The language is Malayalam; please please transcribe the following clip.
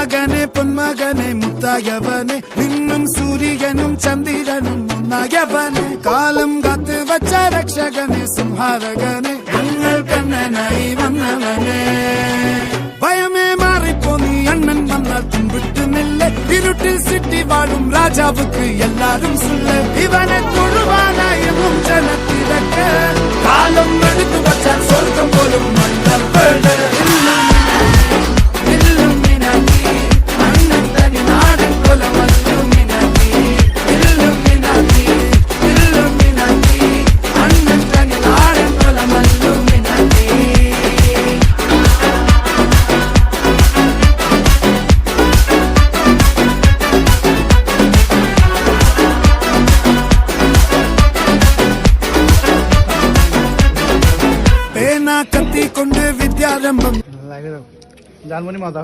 മകനെ പൊന്മകനെ മുത്തായവനെ നിന്നും സൂര്യനും ചന്ദ്രനും ഒന്നായവനെ കാലം കാത്ത് വച്ച രക്ഷകനെ സംഹാരകനെ ഞങ്ങൾ കണ്ണനായി വന്നവനെ ഭയമേ മാറിപ്പോ നീ അണ്ണൻ വന്നാൽ പിൻവിട്ടുന്നില്ല ഇരുട്ടിൽ സിറ്റി വാഴും രാജാവുക്ക് എല്ലാരും സുല്ല ഇവനെ തൊഴുവാനായി ജനത്തിരക്ക് കാലം എടുത്തു വച്ചാൽ സ്വർഗം പോലും മണ്ണപ്പേട് പേന കത്തിക്കൊണ്ട് വിദ്യാരംഭം জার্মানি মাথা